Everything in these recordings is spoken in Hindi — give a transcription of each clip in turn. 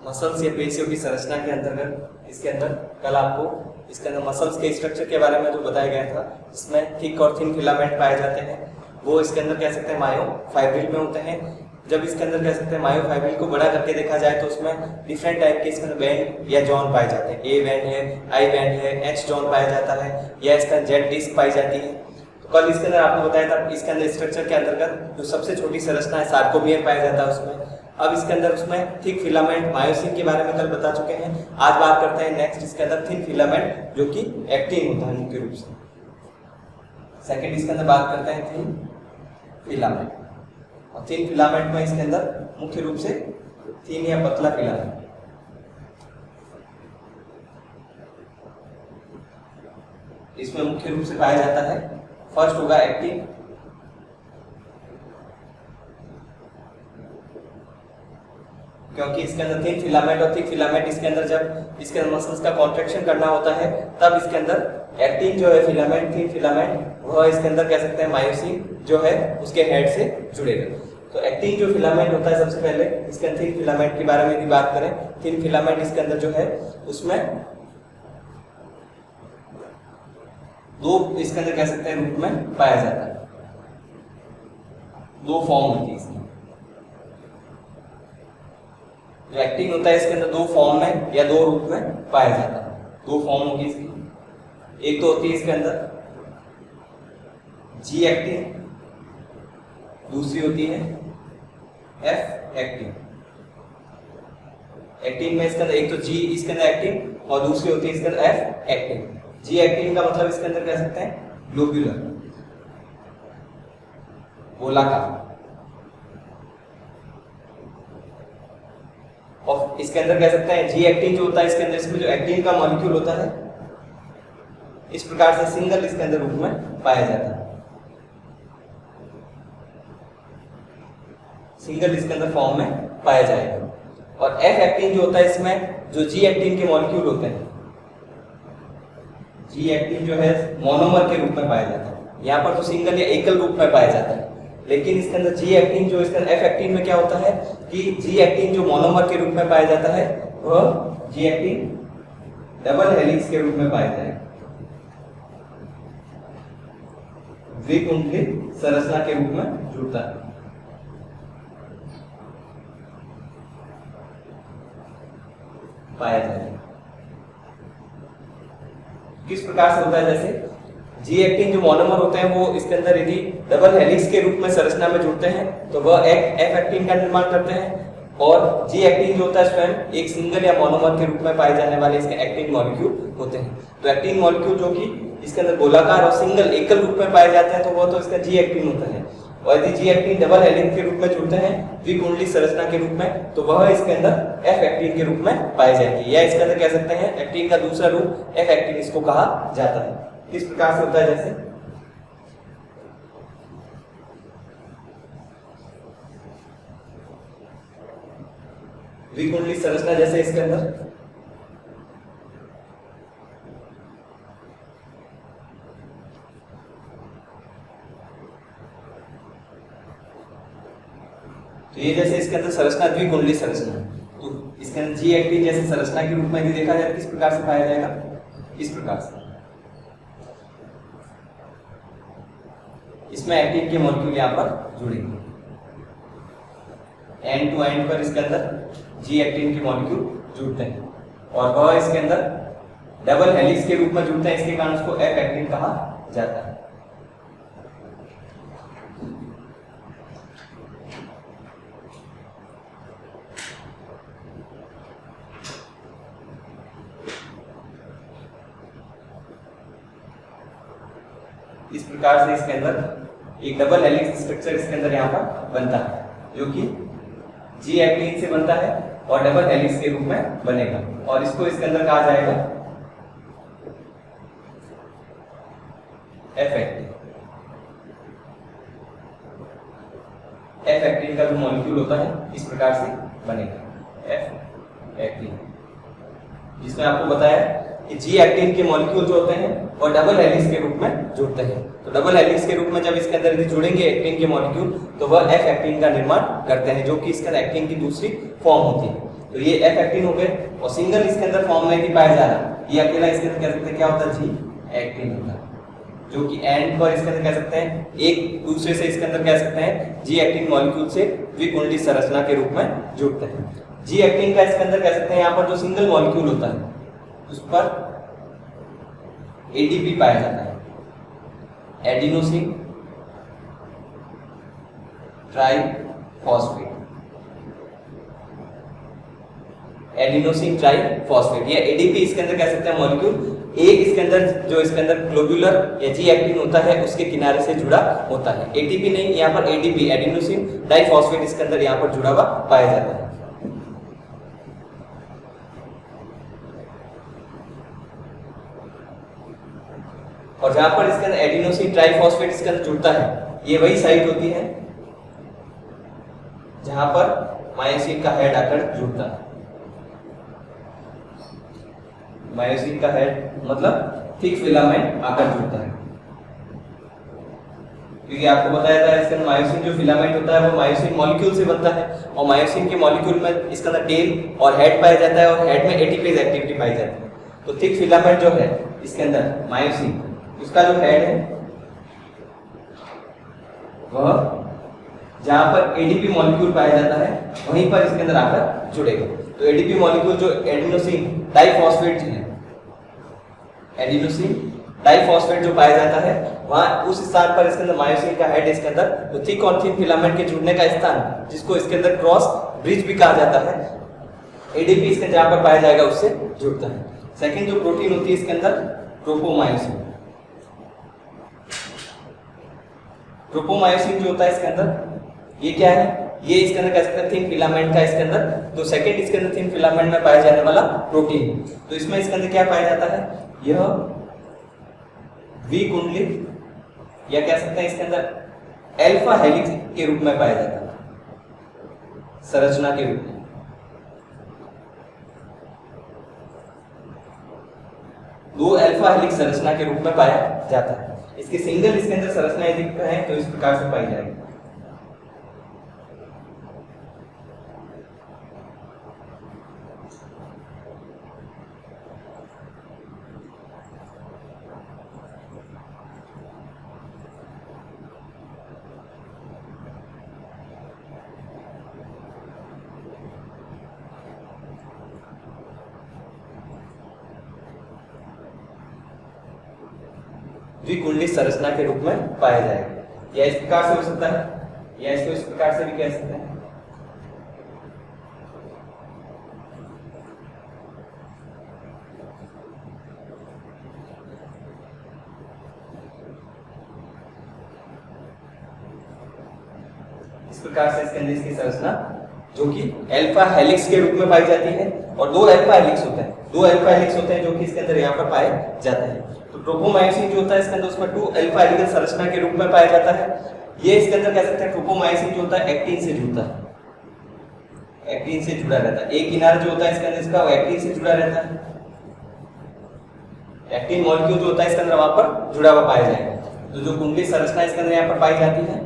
मसल्स या पेशियों की संरचना के अंतर्गत इसके अंदर कल आपको इसके अंदर मसल्स के स्ट्रक्चर के बारे में जो बताया गया था, जिसमें थिक और थिन फिलामेंट पाए जाते हैं, वो इसके अंदर कह सकते हैं मायोफाइब्रिल में होते हैं। जब इसके अंदर कह सकते हैं मायोफाइब्रिल को बड़ा करके देखा जाए तो उसमें डिफरेंट टाइप के इसके अंदर बैंड या जॉन पाए जाते हैं। ए बैंड है, आई बैंड है, एच जॉन पाया जाता है, या इसका जेड डिस्क पाई जाती है। तो कल इसके अंदर आपको बताया था इसके अंदर स्ट्रक्चर के अंतर्गत जो सबसे छोटी संरचना है सार्कोमियर पाया जाता है उसमें। अब इसके अंदर उसमें थिक फिलामेंट मायोसिन के बारे में कल बता चुके हैं। आज बात करते हैं नेक्स्ट इसके अंदर थिन फिलामेंट जो कि एक्टिन होता है मुख्य रूप से। सेकंड इसके अंदर बात करते हैं थिन फिलामेंट, और थिन फिलामेंट में इसके अंदर मुख्य रूप से थिन या पतला फिलामेंट, इसमें मुख्य रूप से पाया जाता है। फर्स्ट होगा एक्टिन, क्योंकि इसके अंदर थिन फिलामेंट और थिक फिलामेंट इसके अंदर जब इसके अंदर मसल्स का कॉन्ट्रैक्शन करना होता है तब इसके अंदर एक्टिन जो है फिलामेंट, थिन फिलामेंट, वह इसके अंदर कह सकते हैं मायोसिन जो है उसके हेड से जुड़ेगा। तो एक्टिन जो फिलामेंट होता है, सबसे पहले इसके अंदर थिन फिलामेंट के बारे में यदि बात करें, थिन फिलामेंट इसके अंदर जो है उसमें दो इसके अंदर कह सकते हैं रूप में पाया जाता है, दो फॉर्म होती है इसकी। जो एक्टिन होता है इसके अंदर दो फॉर्म में या दो रूप में पाया जाता है। दो फॉर्म होगी इसकी, एक तो होती है इसके अंदर जी एक्टिन, दूसरी होती है एफ एक्टिन। एक्टिन में इसके अंदर एक तो जी इसके अंदर एक्टिन और दूसरी होती है इसके अंदर एफ एक्टिन। जी एक्टिन का मतलब इसके अंदर कह सकते हैं ग्लोब्यूलर, गोलाकार, और इसके अंदर कह सकते हैं जी एक्टिन जो होता है इसके अंदर इसमें जो एक्टिन का मॉलिक्यूल होता है इस प्रकार से सिंगल इसके अंदर रूप में पाया जाता है, सिंगल इसके अंदर फॉर्म में पाया जाएगा। और एफ एक्टिन जो होता है इसमें जो जी एक्टिन के मॉलिक्यूल होते हैं, जी एक्टिन जो है मोनोमर के रूप में पाया जाता है। यहाँ पर तो सिंगल या एकल रूप में पाया जाता है, लेकिन इसके अंदर जी एक्टिन जो इसके अंदर एफ एक्टिन में क्या होता है कि जी एक्टिन जो मोनोमर के रूप में पाया जाता है वह जी एक्टिन डबल हेलिक्स के रूप में पाया जाएगा, द्विकुंडलित संरचना के रूप में जुड़ता है। पाया जाएगा किस प्रकार से होता है, जैसे जी एक्टिन जो मोनोमर होते हैं वो इसके अंदर यदि डबल हेलिक्स के रूप में संरचना में जुड़ते हैं तो वह एक एफ एक्टिन का निर्माण करते हैं, और जी एक्टिन जो होता है स्वयं एक सिंगल या मोनोमर के रूप में पाए जाने वाले इसके एक्टिन मॉलिक्यूल होते हैं। तो एक्टिन मॉलिक्यूल जो कि इसके अंदर गोलाकार और सिंगल एकल रूप में पाए जाते हैं तो वह तो इसका जी एक्टिन होता है। और यदि जी एक्टिन डबल हेलिक्स के रूप में जुड़ते हैं द्विकुंडली संरचना के रूप में तो वह इसके अंदर एफ एक्टिन के रूप में पाई जाएगी, या इसके अंदर कह सकते हैं एक्टिन का दूसरा रूप एफ एक्टिन इसको कहा जाता है। किस प्रकार से होता है, जैसे द्विकुंडली संरचना, जैसे इसके अंदर तो ये जैसे इसके अंदर संरचना द्विकुंडली संरचना, तो इसके अंदर जी एक्टिन जैसे संरचना के रूप में यदि देखा जाए किस प्रकार से पाया जाएगा, इस प्रकार से इसमें एक्टिन के मॉलिक्यूल यहाँ पर जुड़ेंगे, एंड टू एंड पर इसके अंदर जी एक्टिन के मॉलिक्यूल जुड़ते हैं और वह इसके अंदर डबल हेलिक्स के रूप में जुड़ते हैं, इसके कारण उसको एफ एक्टिन कहा जाता है। इस प्रकार से इसके अंदर एक डबल हेलिक्स स्ट्रक्चर इसके अंदर यहाँ पर बनता है जो कि जी एक्टिन से बनता है और डबल हेलिक्स के रूप में बनेगा, और इसको इसके अंदर कहा जाएगा एफ एक्टिन। एफ एक्टिन का जो मॉलिक्यूल होता है इस प्रकार से बनेगा एफ एक्टिन, जिसमें आपको बताया कि जी एक्टिन के मॉलिक्यूल जो होते हैं और डबल हेलिक्स के रूप में जुड़ते हैं। तो डबल हेलिक्स के रूप में जब इसके अंदर यदि जुड़ेंगे एक्टिन के मॉलिक्यूल तो वह एफ एक्टिन का निर्माण करते हैं, जो कि इसके अंदर एक्टिन की दूसरी फॉर्म होती है। तो ये एफ एक्टिन हो गए, और सिंगल इसके अंदर फॉर्म में भी पाया जा रहा है, ये अकेला इसके अंदर कह सकते हैं क्या होता है, जी एक्टिन होता है, जो कि एंड पर इसके अंदर कह सकते हैं एक दूसरे से इसके अंदर कह सकते हैं जी एक्टिन मॉलिक्यूल से द्विकुंडली संरचना के रूप में जुड़ते हैं। जी एक्टिन का इसके अंदर कह सकते हैं यहाँ पर जो सिंगल मॉलिक्यूल होता है उस पर एडीपी पाया जाता है, एडिनोसिन ट्राइफॉस्फेट, एडिनोसिन ट्राइफॉस्फेट या एडीपी इसके अंदर कह सकते हैं मॉलिक्यूल एक इसके अंदर जो इसके अंदर ग्लोबुलर या जी एक्टिन होता है उसके किनारे से जुड़ा होता है। एटीपी नहीं, यहाँ पर एडीपी एडिनोसिन डाइफॉस्फेट इसके अंदर यहाँ पर जुड़ा हुआ पाया जाता है। और जहां पर इसके अंदर एडिनोसिन ट्राइफॉस्फेट इसके अंदर जुड़ता है, ये वही साइट होती है जहां पर मायोसिन का हेड आकर जुड़ता है। मायोसिन का हेड मतलब थिक फिलामेंट आकर जुड़ता है, क्योंकि आपको बताया था इसके अंदर मायोसिन जो फिलामेंट होता है वो मायोसिन मॉलिक्यूल से बनता है, और मायोसिन के मॉलिक्यूल में इसके अंदर टेल और हेड पाया जाता है, और हेड में एटीपेज एक्टिविटी पाई जाती है। तो थिक फिलामेंट जो है इसके अंदर मायोसिन, उसका जो हेड है वह जहां पर एडीपी मॉलिक्यूल पाया जाता है वहीं पर इसके अंदर आकर जुड़ेगा। तो एडीपी मॉलिक्यूल जो एडिनोसिन डाइफॉस्फेट है, एडिनोसिन डाइफॉस्फेट जो पाया जाता है वहां उस स्थान पर इसके अंदर मायोसिन का हेड इसके अंदर तो थिक और थिन फिलामेंट के जुड़ने का स्थान जिसको इसके अंदर क्रॉस ब्रिज भी कहा जाता है, एडीपी इसके जहां पर पाया जाएगा उससे जुड़ता है। सेकंड जो प्रोटीन होती है इसके अंदर ट्रोपोमायोसिन, ट्रोपोमायोसिन जो होता है इसके अंदर ये क्या है, ये इसके अंदर कह सकते हैं थिन फिलामेंट का इसके अंदर तो सेकंड इसके अंदर थिन फिलामेंट में पाया जाने वाला प्रोटीन। तो इसमें इसके अंदर क्या पाया जाता है, यह द्विकुंडलित या कह सकते हैं इसके अंदर अल्फा हेलिक्स के रूप में पाया जाता है, संरचना के रूप में। दो अल्फा हेलिक्स संरचना के रूप में पाया जाता है। इसके सिंगल इसके अंदर संरचना यदि कहें तो इस प्रकार से पाई जाएगी। द्विकुंडलित संरचना के रूप में पाया जाएगा, या इस प्रकार से हो सकता है या इसको इस प्रकार से भी कह सकते हैं। इस प्रकार से इसके अंदर इसकी संरचना जो कि अल्फा हेलिक्स के रूप में पाई जाती है, और दो अल्फा हेलिक्स होते हैं, दो अल्फा हेलिक्स होते हैं जो कि इसके अंदर यहाँ पर पाए जाते हैं। तो ट्रोपोमायोसिन जो होता है इसके अंदर उसमें टू अल्फा हेलिकल संरचना के रूप में पाया जाता है। ये इसके अंदर कह सकते हैं ट्रोपोमायोसिन जो होता है एक्टिन से जुड़ता है, एक्टिन से जुड़ा रहता है। एक किनारा जो होता है इसके अंदर इसका वो एक्टिन से जुड़ा रहता है, एक्टिन मॉलिक्यूल जो होता है इसके अंदर वहां पर जुड़ा हुआ पाया जाएगा। तो जो कुंडली संरचना इसके अंदर यहाँ पर पाई जाती है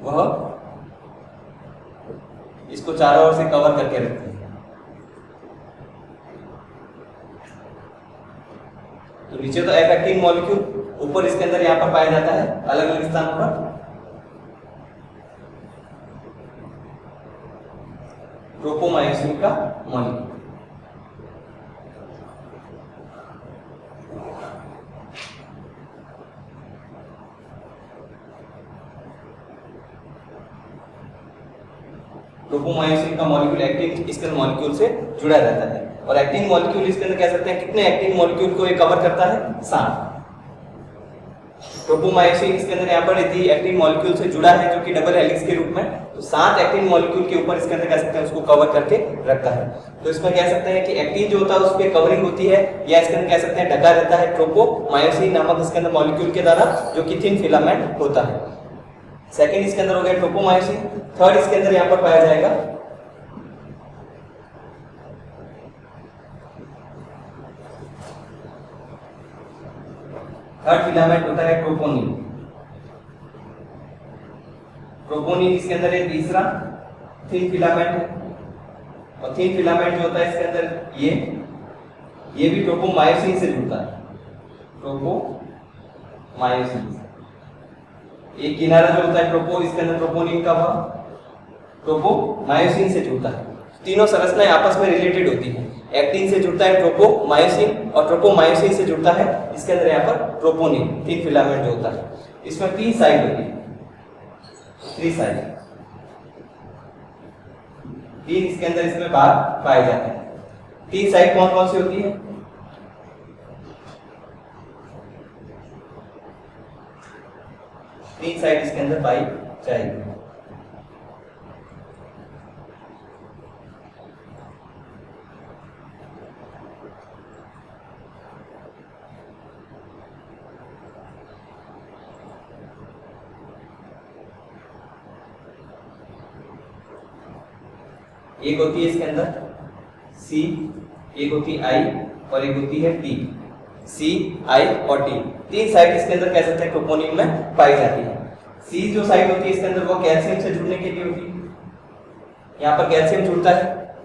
वह इसको चारों ओर से कवर करके रखती है। तो नीचे तो एफ एक्टिन मॉलिक्यूल, ऊपर इसके अंदर यहाँ पर पाया जाता है अलग अलग स्थानों पर ट्रोपोमायोसिन का मॉलिक्यूल। ट्रोपोमायोसिन का मॉलिक्यूल एक्टिन इसके मॉलिक्यूल से जुड़ा रहता है, और एक्टिन मॉलिक्यूल इसके अंदर कह सकते हैं कितने एक्टिन मॉलिक्यूल को ये कवर करता है, 7। ट्रोपोमायोसिन इसके अंदर यहाँ पर यदि एक्टिन मॉलिक्यूल से जुड़ा है जो कि डबल हेलिक्स के रूप में, तो 7 एक्टिन मॉलिक्यूल के ऊपर इसके अंदर कह सकते हैं उसको कवर करके रखता है। तो इसमें कह सकते हैं कि एक्टिन जो होता है उस पर कवरिंग होती है, या इसके अंदर कह सकते हैं ढका रहता है ट्रोपोमायोसिन नामक इसके अंदर मॉलिक्यूल के द्वारा जो कि थिन फिलामेंट होता है। सेकेंड इसके अंदर हो गया ट्रोपोमायोसिन। थर्ड इसके अंदर यहाँ पर पाया जाएगा थर्ड फिलामेंट होता है ट्रोपोनिन। ट्रोपोनिन इसके अंदर एक तीसरा थिन फिलामेंट है, और थिन फिलामेंट जो होता है इसके अंदर ये भी ट्रोपोमायोसिन से जुड़ता है, ट्रोपोमायोसिन। एक किनारा जो होता है ट्रोपो, इसके अंदर ट्रोपोनिन का वह ट्रोपोमायोसिन से जुड़ता है। तीनों संरचनाएं आपस में रिलेटेड होती हैं। एक्टिन से जुड़ता है ट्रोपोमायोसिन और ट्रोपोमायोसिन से जुड़ता है इसके अंदर यहाँ पर ट्रोपोनिन, थिन फिलामेंट जो होता है। इसमें 3 साइड होती है, 3 साइड, 3 इसके अंदर इसमें भाग पाए जाते हैं। 3 साइड कौन कौन सी होती है? तीन साइड इसके अंदर पाई जाएगी। एक होती है इसके अंदर सी, एक होती है आई और एक होती है टी। सी, आई और टी, 3 साइड इसके अंदर कह सकते हैं ट्रोपोनिन में पाई जाती है। सी जो साइड होती है इसके अंदर वो कैल्शियम से जुड़ने के लिए होती है, यहाँ पर कैल्शियम जुड़ता है।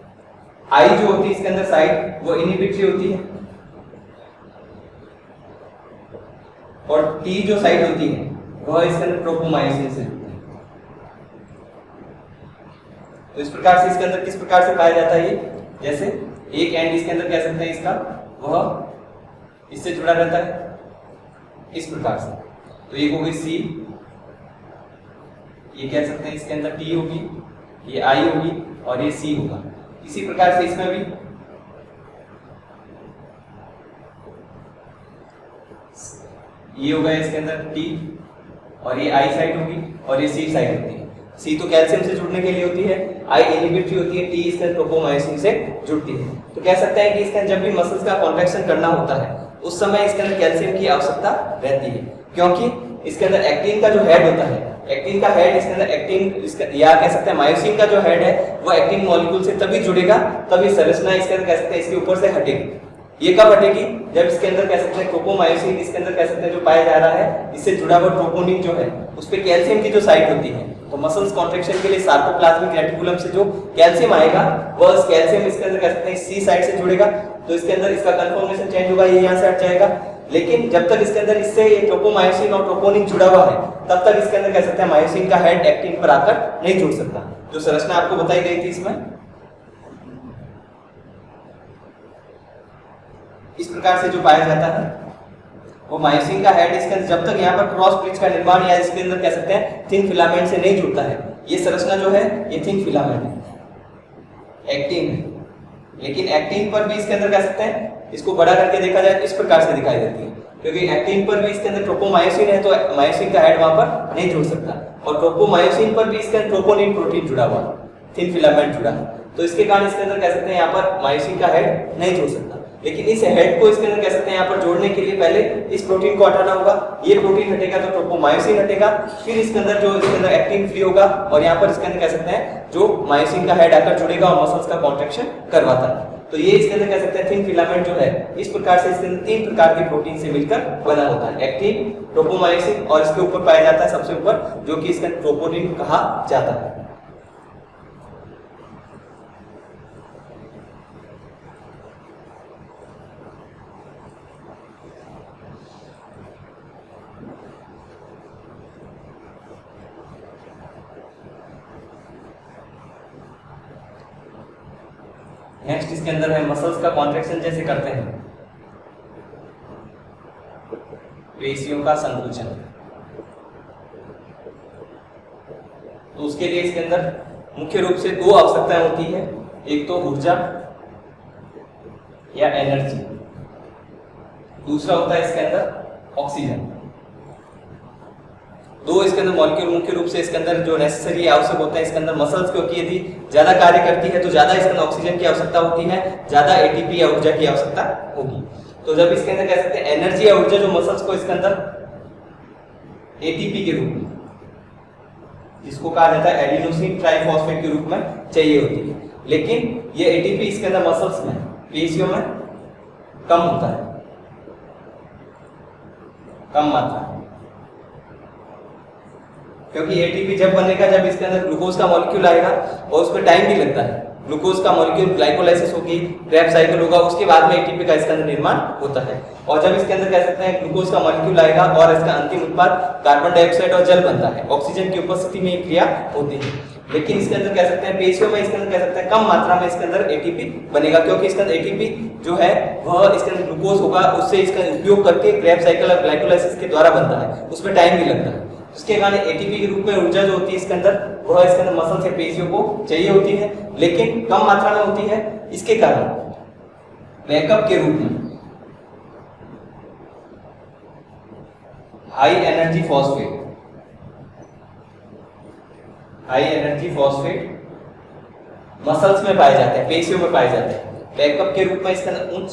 आई जो होती है इसके अंदर साइड वो इनहिबिटरी होती है, और टी जो साइड होती है वह इसके अंदर ट्रोपोमायोसिन से जुड़ती है। तो इस प्रकार से इसके अंदर किस प्रकार से पाया जाता है ये, जैसे एक एंड इसके अंदर कह सकते हैं इसका वह इससे जुड़ा रहता है इस प्रकार से। तो ये होगी सी, ये कह सकते हैं इसके अंदर टी होगी, ये आई होगी और ये सी होगा। इसी प्रकार से इसमें भी ये होगा इसके अंदर टी और ये आई साइड होगी और ये सी साइड होती है। सी तो कैल्शियम से जुड़ने के लिए होती है, आई इनहिबिटरी होती है, टी इसके अंदर ट्रोपोमायोसिन से जुड़ती है। तो कह सकते हैं कि इसके अंदर जब भी मसल्स का कॉन्ट्रैक्शन करना होता है उस समय इसके अंदर कैल्शियम की आवश्यकता रहती है, क्योंकि इसके अंदर एक्टिन का जो हेड होता है, एक्टिन का हेड इसके अंदर एक्टिन या कह सकते हैं मायोसिन का जो हेड है वो एक्टिन मॉलिक्यूल से तभी जुड़ेगा तभी संरचना इसके अंदर कह सकते हैं इसके ऊपर से हटेगी। ये कब हटेगी, जब इसके अंदर कह सकते हैं ट्रोपोमायोसिन इसके अंदर कह सकते हैं जो पाया जा रहा है इससे जुड़ा हुआ ट्रोपोनिन जो है उस पे कैल्शियम की जो साइट होती है, तो मसल्स कॉन्ट्रैक्शन के लिए सार्कोप्लाज्मिक रेटिकुलम से जो कैल्शियम आएगा वह कैल्शियम इसके अंदर कह सकते हैं सी साइड से जुड़ेगा, तो इसके अंदर इसका कन्फॉर्मेशन चेंज होगा, ये यहाँ से हट जाएगा। लेकिन जब तक इसके अंदर इससे ये ट्रोपोमायोसिन और ट्रोपोनिन जुड़ा हुआ है तब तक इसके अंदर कह सकते हैं मायोसिन का हेड एक्टिन पर आकर नहीं जुड़ सकता। जो संरचना आपको बताई गई थी इसमें इस प्रकार से जो पाया जाता है वो मायोसिन का हेड इसके अंदर जब तक यहाँ पर क्रॉस ब्रिज का निर्माण या इसके अंदर कह सकते हैं थिन फिलामेंट से नहीं जुड़ता है, ये संरचना जो है ये थिन फिलामेंट है, एक्टिन है। लेकिन एक्टिन पर भी इसके अंदर कह सकते हैं इसको बड़ा करके देखा जाए तो इस प्रकार से दिखाई देती है, क्योंकि एक्टिन पर भी इसके अंदर ट्रोपोमायोसिन है तो मायोसिन का हेड वहां पर नहीं जुड़ सकता, और ट्रोपोमायोसिन पर भी इसके अंदर ट्रोपोनिन प्रोटीन जुड़ा हुआ, थिन फिलामेंट जुड़ा है, तो इसके कारण इसके अंदर कह सकते हैं यहाँ पर मायोसिन का हेड नहीं जुड़ सकता। लेकिन इस हेड को इसके अंदर कह सकते हैं यहाँ पर जोड़ने के लिए पहले इस प्रोटीन को हटाना होगा, ये प्रोटीन हटेगा तो ट्रोपोमायोसिन हटेगा, फिर इसके अंदर जो इसके अंदर एक्टिन फ्री होगा और यहाँ पर इसके अंदर कह सकते हैं जो मायोसिन का हेड आकर जुड़ेगा और मसल्स का कॉन्ट्रैक्शन करवाता है। तो ये इसके अंदर कह सकते हैं थिन फिलामेंट जो है इस प्रकार से इसके अंदर 3 प्रकार के प्रोटीन से मिलकर बना होता है, एक्टिन, ट्रोपोमायोसिन और इसके ऊपर पाया जाता है सबसे ऊपर जो कि इसका ट्रोपोनिन कहा जाता है। नेक्स्ट इसके अंदर है मसल्स का कॉन्ट्रैक्शन जैसे करते हैं, पेशियों का संकुचन। तो उसके लिए इसके अंदर मुख्य रूप से 2 आवश्यकताएं होती है, एक तो ऊर्जा या एनर्जी, दूसरा होता है इसके अंदर ऑक्सीजन। 2 इसके अंदर मॉलिक्यूल मुख्य रूप से इसके अंदर जो नेसेसरी आवश्यक होता है इसके अंदर मसल्स, क्योंकि यदि ज्यादा कार्य करती है तो ज्यादा इसके अंदर ऑक्सीजन की आवश्यकता होती है, ज्यादा एटीपी या ऊर्जा की आवश्यकता होगी। तो जब इसके अंदर कह सकते हैं एनर्जी या ऊर्जा जो मसल्स को इसके अंदर एटीपी के रूप में, जिसको कहा जाता है एडिनोसिन ट्राइफॉस्फेट के रूप में चाहिए होती है, लेकिन ये एटीपी इसके अंदर मसल्स में, पेशियों में कम होता है, कम मात्रा, क्योंकि एटीपी जब बनेगा जब इसके अंदर ग्लूकोज का मॉलिक्यूल आएगा और उसमें टाइम भी लगता है, ग्लूकोज का मॉलिक्यूल ग्लाइकोलाइसिस होगी, क्रेब्स साइकिल होगा, उसके बाद में एटीपी का इसके अंदर निर्माण होता है। और जब इसके अंदर कह सकते हैं ग्लूकोज का मॉलिक्यूल आएगा और इसका अंतिम उत्पाद कार्बन डाइऑक्साइड और जल बनता है, ऑक्सीजन की उपस्थिति में ये क्रिया होती है। लेकिन इसके अंदर कह सकते हैं पेशियों में इसके अंदर कह सकते हैं कम मात्रा में इसके अंदर एटीपी बनेगा, क्योंकि इसके अंदर एटीपी जो है वह इसके अंदर ग्लूकोज होगा, उससे इसका उपयोग करके क्रेब्स साइकिल और ग्लाइकोलाइसिस के द्वारा बनता है, उसमें टाइम भी लगता है। उसके कारण एटीपी के रूप में ऊर्जा जो होती है इसके अंदर वह इसके अंदर मसल या पेशियों को चाहिए होती है, लेकिन कम मात्रा में होती है। इसके कारण बैकअप के रूप में हाई एनर्जी फॉस्फेट मसल्स में पाए जाते हैं, पेशियों में पाए जाते हैं। बैकअप के रूप में इसके अंदर उच्च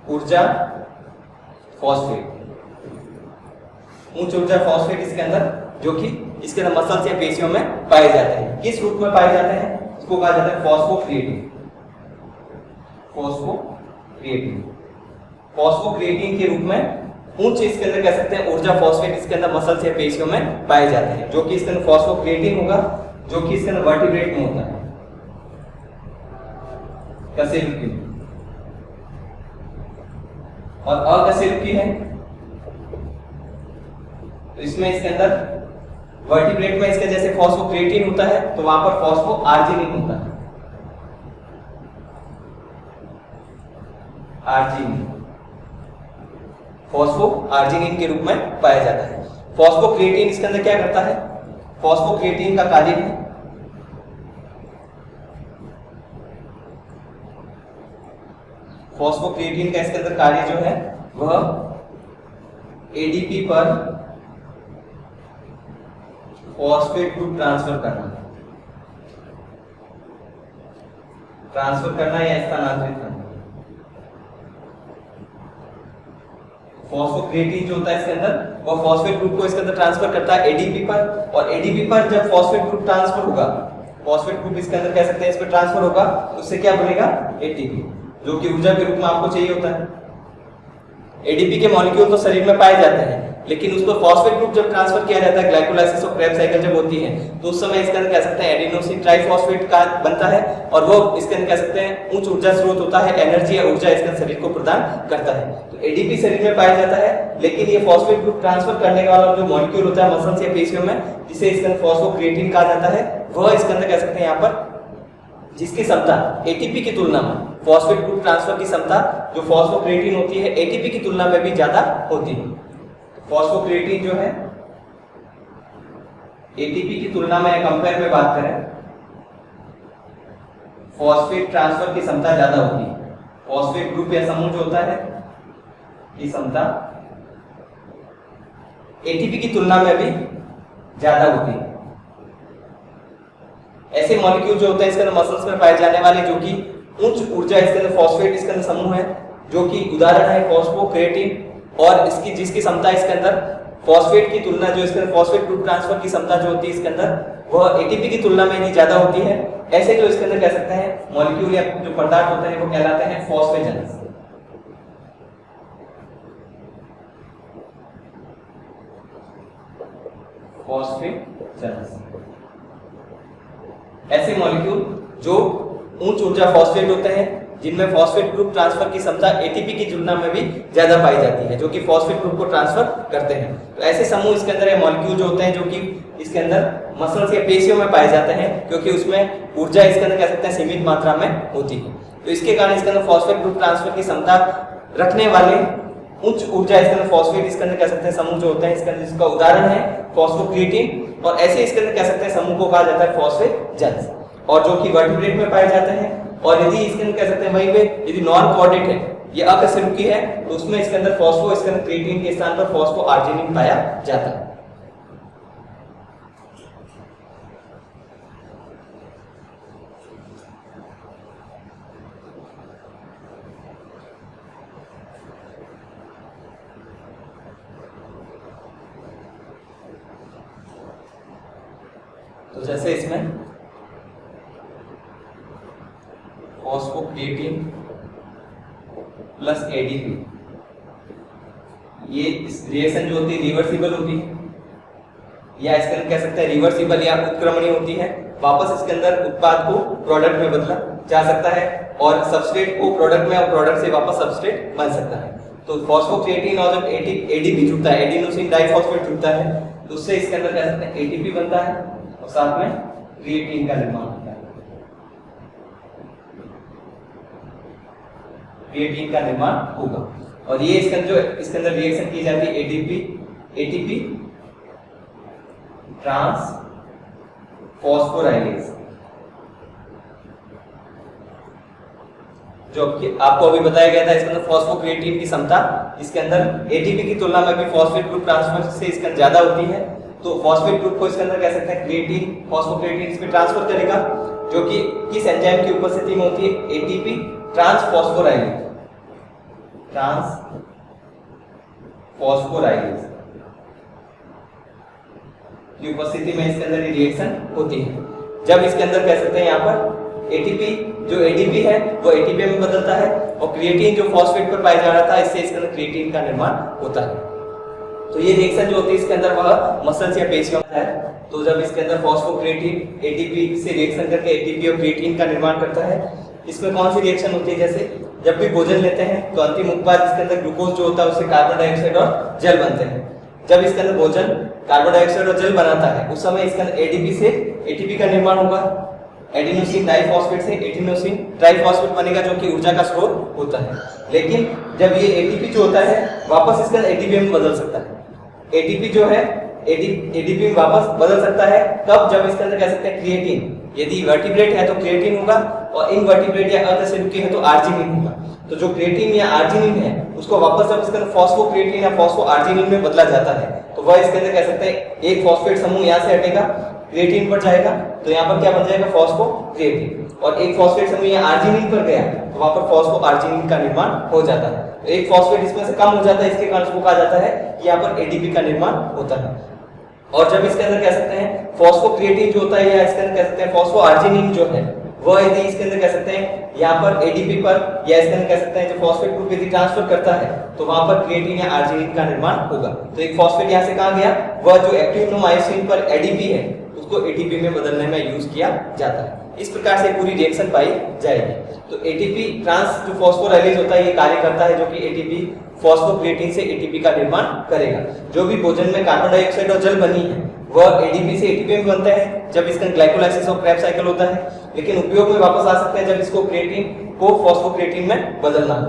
ऊर्जा फॉस्फेट इसके अंदर जो कि इसके अंदर मसल्स या पेशियों में पाए जाते हैं। किस रूप में पाए जाते हैं? इसको कहा जाता है फॉस्फोक्रिएटिन के रूप में उच्च इसके अंदर कह सकते हैं ऊर्जा फॉस्फेट इसके अंदर मसल्स या पेशियों में पाए जाते हैं, जो कि इसके अंदर फॉस्फोक्रिएटिन होगा, जो कि इसके अंदर वर्टिब्रेट में होता है, कशेरुकी में, और अकशेरुकी है तो इसमें इसके अंदर वर्टिब्रेट में इसके जैसे फॉस्फोक्रिएटिन होता है तो वहां पर फॉस्फोआर्जिनिन होता है, फॉस्फोआर्जिनिन के रूप में पाया जाता है। फॉस्फोक्रिएटिन इसके अंदर क्या करता है? फॉस्फोक्रिएटिन का कार्य है फॉस्फोक्रिएटिन का इसके अंदर कार्य जो है वह एडीपी पर फॉस्फेट ग्रुप ट्रांसफर करना या स्थानांतरित करना। फॉस्फोक्रिएटिन जो होता है इसके अंदर वह फॉस्फेट ग्रुप को इसके अंदर ट्रांसफर करता है एडीपी पर, और एडीपी पर जब फॉस्फेट ग्रुप ट्रांसफर होगा, फॉस्फेट ग्रुप इसके अंदर कह सकते हैं इस पर ट्रांसफर होगा, उससे क्या बनेगा? एटीपी, जो कि ऊर्जा के रूप में आपको चाहिए होता है। एडीपी के मॉलिक्यूल तो शरीर में पाए जाते हैं, लेकिन उसको फॉस्फेट ग्रुप जब ट्रांसफर किया जाता है, ग्लाइकोलाइसिस और क्रेब्स साइकिल जब होती है, तो उस समय इसके अंदर कह सकते हैं एडिनोसिन ट्राइफॉस्फेट का बनता है, और वो इसके अंदर कह सकते हैं उच्च ऊर्जा स्रोत होता है, एनर्जी या ऊर्जा इसके शरीर को प्रदान करता है। तो एडीपी शरीर में पाया जाता है, लेकिन ये फॉस्फेट ग्रुप ट्रांसफर करने वाला जो मॉलिक्यूल होता है मसल्स या पेशियों में, जिसे इसके अंदर फॉस्फोक्रिएटिन कहा जाता है, वह इसके अंदर कह सकते हैं यहाँ पर जिसकी क्षमता एटीपी की तुलना में फॉस्फेट ग्रुप ट्रांसफर की क्षमता जो फॉस्फोक्रिएटिन होती है एटीपी की तुलना में भी ज्यादा होती है। फॉस्फोक्रिएटिन जो है एटीपी की तुलना में कंपेयर में बात करें, फॉस्फेट ट्रांसफर की क्षमता ज्यादा होती है। फॉस्फेट ग्रुप या समूह जो होता है की क्षमता एटीपी की तुलना में भी ज्यादा होती है। ऐसे मॉलिक्यूल जो होते हैं इसके अंदर मसल्स में पाए जाने वाले जो कि उच्च ऊर्जा इसके अंदर फॉस्फेट इसके अंदर समूह है, जो कि उदाहरण है फॉस्फोक्रिएटिन, और इसकी जिसकी क्षमता इसके अंदर फॉस्फेट की तुलना जो इसके अंदर फॉस्फेट ग्रुप ट्रांसफर की क्षमता जो होती है इसके अंदर वह एटीपी की तुलना में इतनी ज्यादा होती है। ऐसे जो इसके अंदर कह सकते हैं मॉलिक्यूल या जो पदार्थ होते हैं वो कहलाते हैं फॉस्फेजेंस। ऐसे मॉलिक्यूल जो उच्च ऊर्जा फॉस्फेट होते हैं, जिनमें फॉस्फेट ग्रुप ट्रांसफर की क्षमता एटीपी की तुलना में भी ज्यादा पाई जाती है, जो कि फॉस्फेट ग्रुप को ट्रांसफर करते हैं। तो ऐसे समूह इसके अंदर मॉलिक्यूल जो होते हैं जो कि इसके अंदर मसल्स या पेशियों में पाए जाते हैं, क्योंकि उसमें ऊर्जा इसके अंदर कह सकते हैं सीमित मात्रा में होती है। तो इसके कारण इसके अंदर फॉस्फेट ग्रुप ट्रांसफर की क्षमता रखने वाले उच्च ऊर्जा इसके अंदर फॉस्फेट इसके अंदर कह सकते हैं समूह जो होते हैं इसके अंदर, जिसका उदाहरण है फॉस्फोक्रिएटिन, और ऐसे इसके अंदर कह सकते हैं समूह को कहा जाता है फॉस्फेजेंस, और जो कि वर्टिब्रेट में पाए जाते हैं। और यदि इसके अंदर कह सकते हैं वहीं पे यदि नॉन कोऑर्डिनेट है, ये अकशेरुकी है, तो उसमें इसके अंदर फॉस्फो इसके अंदर क्रिएटिन के स्थान पर फॉस्फोआर्जिनिन पाया जाता है। तो जैसे इसमें फॉस्फोक्रिएटिन प्लस एडीपी, ये रिएक्शन जो होती है रिवर्सिबल होती है, या इसके अंदर कह सकते हैं रिवर्सिबल या उत्क्रमणीय होती है। वापस इसके अंदर उत्पाद को प्रोडक्ट में बदला जा सकता है और सबस्ट्रेट को प्रोडक्ट में और प्रोडक्ट से वापस सबस्ट्रेट बन सकता है। तो फॉस्फोक्रिएटिन और जब एडीपी जुड़ता है, एडिनोसिन डाइफॉस्फेट जुड़ता है, तो उससे इसके अंदर कह सकते हैं एटीपी बनता है और साथ में क्रिएटिन का निर्माण होता है। क्रिएटिन का निर्माण होगा और ये इसके अंदर रिएक्शन की जाती है एटीपी ट्रांस फॉस्फोराइलेज, जो आपको अभी बताया गया था। इसके अंदर फॉस्फोक्रिएटिन की क्षमता इसके अंदर एटीपी की तुलना में भी फॉस्फेट ग्रुप ट्रांसफर से इसके अंदर ज्यादा होती है। तो फॉस्फेट ग्रुप को इसके अंदर कह सकते हैं क्रिएटिन फॉस्फोक्रिएटिन इस पे ट्रांसफर करेगा, जो कि किस एंजाइम की उपस्थिति में होती है, एटीपी ट्रांसफॉस्फोराइलेज की उपस्थिति में इसके अंदर रिएक्शन होती है। जब इसके अंदर कह सकते हैं यहाँ पर एटीपी जो एडीपी है वो एटीपी में बदलता है और क्रिएटिन जो फॉस्फेट पर पाया जा रहा था, इससे इसके अंदर क्रिएटिन का निर्माण होता है। तो ये रिएक्शन जो होती है इसके अंदर वह मसल्स या पेशियों में है। तो जब इसके अंदर फॉस्फोक्रिएटिन एटीपी से रिएक्शन करके एटीपी और क्रिएटिन का निर्माण करता है, इसमें कौन सी रिएक्शन होती है, जैसे जब भी भोजन लेते हैं तो अंतिम उत्पाद इसके अंदर ग्लूकोज जो होता है उससे कार्बन डाइऑक्साइड और जल बनते हैं। जब इसके अंदर भोजन कार्बन डाइऑक्साइड और जल बनाता है उस समय इसके अंदर एडीपी से एटीपी का निर्माण होगा, एडिनोसिन डाइफॉस्फेट से एडिनोसिन ट्राइफॉस्फेट बनेगा, जो कि ऊर्जा का स्रोत होता है। लेकिन जब ये एटीपी जो होता है वापस इसके अंदर एटीपी में बदल सकता है। एटीपी जो है एडीपी में वापस बदल सकता है तब जब इसके अंदर कह सकते हैं क्रिएटिन, यदि वर्टिब्रेट है तो क्रिएटिन होगा और इनवर्टिब्रेट या अर्धसंयुगी है तो आर्जिनिन होगा। तो जो क्रिएटिन या आर्जिनिन है उसको वापस जब इसके अंदर फॉस्फोक्रिएटिन या फॉस्फोआर्जिनिन में बदला जाता है तो वह इसके अंदर कह सकते हैं एक फॉस्फेट समूह यहाँ से हटेगा, क्रिएटिन पर जाएगा, तो यहाँ पर क्या बन जाएगा, फॉस्फोक्रिएटिन, और एक फॉस्फेट समूह यहाँ आर्जिनिन पर गया तो वहां पर फॉस्फोआर्जिनिन का निर्माण हो जाता है। तो एक फॉस्फेट इसमें से कम हो जाता है, इसके कारण इसको कहा जाता है कि यहाँ पर एडीपी का निर्माण होता है। और जब इसके अंदर कह सकते हैं फॉस्फोक्रिएटिन जो होता है या इसके अंदर कह सकते हैं फॉस्फोआर्जिनिन जो है वह यदि इसके अंदर कह सकते हैं यहाँ पर एडीपी पर या इसके अंदर कह सकते हैं जो फॉस्फेट ग्रुप यदि ट्रांसफर करता है तो वहां पर क्रिएटिन या आर्जिनिन का निर्माण होगा। तो एक फॉस्फेट यहाँ से कहाँ गया, वह जो एक्टिनोमायोसिन पर एडीपी है उसको एटीपी में बदलने में यूज किया जाता है। इस प्रकार से पूरी रिएक्शन पाई जाएगी। तो एटीपी ट्रांस जो फॉस्फोराइलेज होता है ये कार्य करता है, जो कि एटीपी फॉस्फोक्रिएटिन से एटीपी का निर्माण करेगा। जो भी भोजन में कार्बन डाइऑक्साइड और जल बनी है वह एडीपी से एटीपी में बनता है जब इसका ग्लाइकोलाइसिस और क्रेब्स साइकिल होता है, लेकिन उपयोग में वापस आ सकते हैं जब इसको क्रिएटिन को फॉस्फोक्रिएटिन में बदलना हो।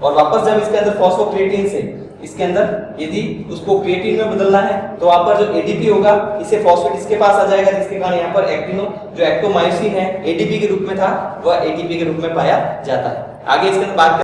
और वापस जब इसके अंदर फॉस्फोक्रिएटिन से इसके अंदर यदि उसको क्रिएटिन में बदलना है तो वहां पर जो एडीपी होगा इसे फॉस्फेट इसके पास आ जाएगा, जिसके कारण यहाँ पर एक्टिनो जो एक्टोमायोसिन है एडीपी के रूप में था वह एटीपी के रूप में पाया जाता है। आगे इसके अंदर बात